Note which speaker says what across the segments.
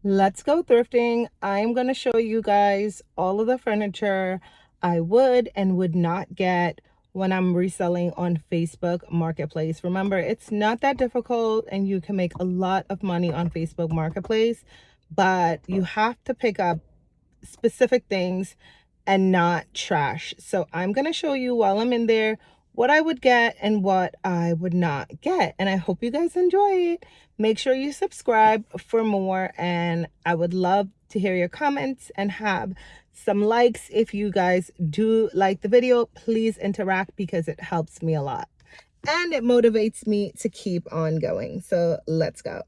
Speaker 1: Let's go thrifting. I'm going to show you guys all of the furniture I would and would not get when I'm reselling on Facebook Marketplace. Remember, it's not that difficult and you can make a lot of money on Facebook Marketplace, but you have to pick up specific things and not trash. So I'm going to show you while I'm in there what I would get and what I would not get. And I hope you guys enjoy it. Make sure you subscribe for more. And I would love to hear your comments and have some likes. If you guys do like the video, please interact because it helps me a lot. And it motivates me to keep on going. So let's go.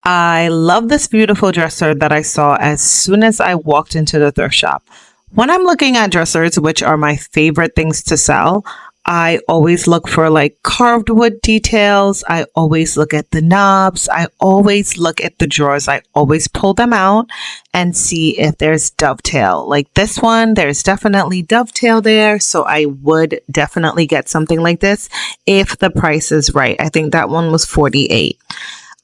Speaker 2: I love this beautiful dresser that I saw as soon as I walked into the thrift shop. When I'm looking at dressers, which are my favorite things to sell, I always look for like carved wood details. I always look at the knobs. I always look at the drawers. I always pull them out and see if there's dovetail. Like this one, there's definitely dovetail there. So I would definitely get something like this if the price is right. I think that one was $48.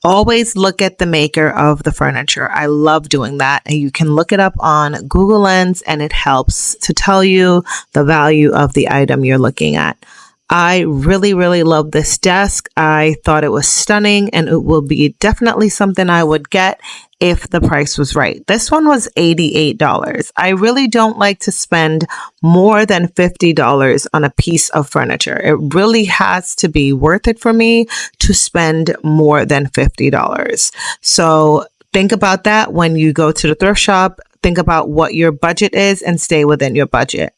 Speaker 2: Always look at the maker of the furniture. I love doing that. And you can look it up on Google Lens and it helps to tell you the value of the item you're looking at. I really, really love this desk. I thought it was stunning and it will be definitely something I would get if the price was right. This one was $88. I really don't like to spend more than $50 on a piece of furniture. It really has to be worth it for me to spend more than $50. So think about that when you go to the thrift shop. Think about what your budget is and stay within your budget.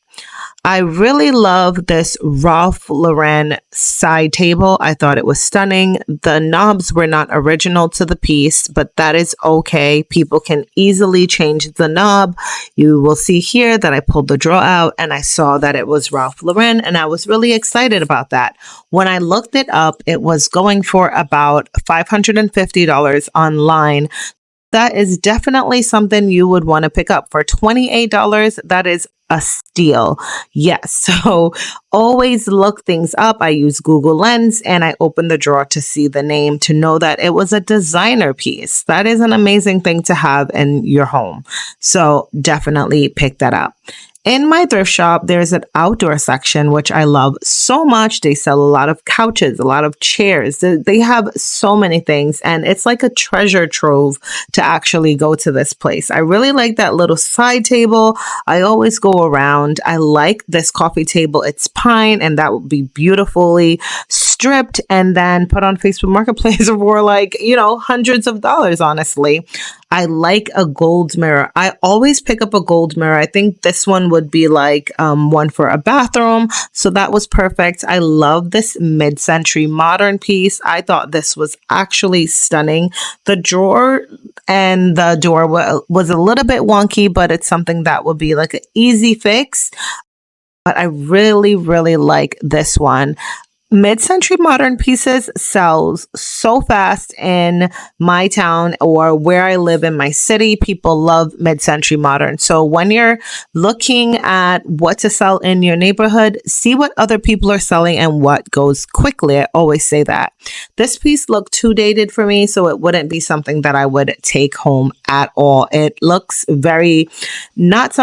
Speaker 2: I really love this Ralph Lauren side table. I thought it was stunning. The knobs were not original to the piece, but that is okay. People can easily change the knob. You will see here that I pulled the drawer out and I saw that it was Ralph Lauren and I was really excited about that. When I looked it up, it was going for about $550 online. That is definitely something you would want to pick up for $28. That is a steal. Yes. So always look things up. I use Google Lens and I open the drawer to see the name to know that it was a designer piece. That is an amazing thing to have in your home. So definitely pick that up. In my thrift shop, there's an outdoor section, which I love so much. They sell a lot of couches, a lot of chairs. They have so many things, and it's like a treasure trove to actually go to this place. I really like that little side table. I always go around. I like this coffee table. It's pine, and that would be beautifully stripped and then put on Facebook Marketplace for like, hundreds of dollars, honestly. I like a gold mirror. I always pick up a gold mirror. I think this one would be like one for a bathroom. So that was perfect. I love this mid-century modern piece. I thought this was actually stunning. The drawer and the door was a little bit wonky, but it's something that would be like an easy fix. But I really, really like this one. Mid-century modern pieces sells so fast in my town or where I live in my city. People love mid-century modern. So when you're looking at what to sell in your neighborhood, see what other people are selling and what goes quickly. I always say that. This piece looked too dated for me, so it wouldn't be something that I would take home at all. It looks very not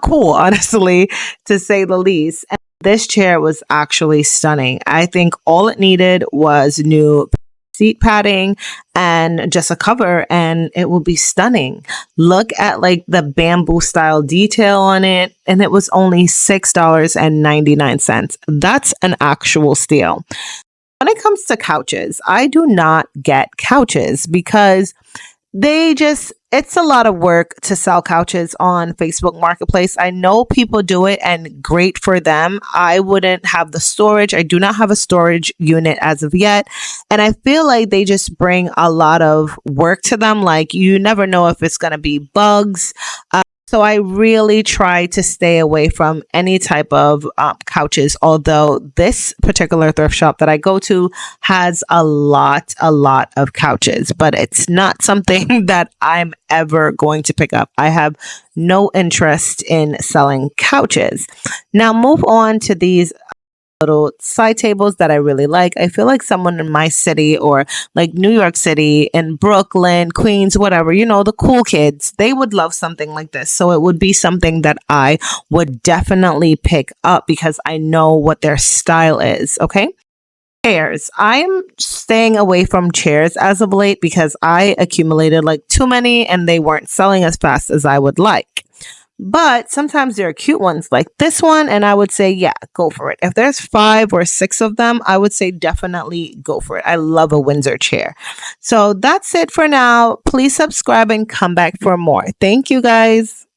Speaker 2: cool, honestly, to say the least. This chair was actually stunning. I think all it needed was new seat padding and just a cover and it will be stunning. Look at like the bamboo style detail on it and it was only $6.99. That's an actual steal. When it comes to couches, I do not get couches because it's a lot of work to sell couches on Facebook Marketplace. I know people do it and great for them. I wouldn't have the storage. I do not have a storage unit as of yet. And I feel like they just bring a lot of work to them. Like you never know if it's going to be bugs. So I really try to stay away from any type of couches, although this particular thrift shop that I go to has a lot of couches, but it's not something that I'm ever going to pick up. I have no interest in selling couches. Now move on to these little side tables that I really like. I feel like someone in my city or like New York City, in Brooklyn, Queens, whatever, the cool kids, they would love something like this. So it would be something that I would definitely pick up because I know what their style is. Okay. Chairs. I am staying away from chairs as of late because I accumulated like too many and they weren't selling as fast as I would like. But sometimes there are cute ones like this one, and I would say, yeah, go for it. If there's 5 or 6 of them, I would say definitely go for it. I love a Windsor chair. So that's it for now. Please subscribe and come back for more. Thank you guys.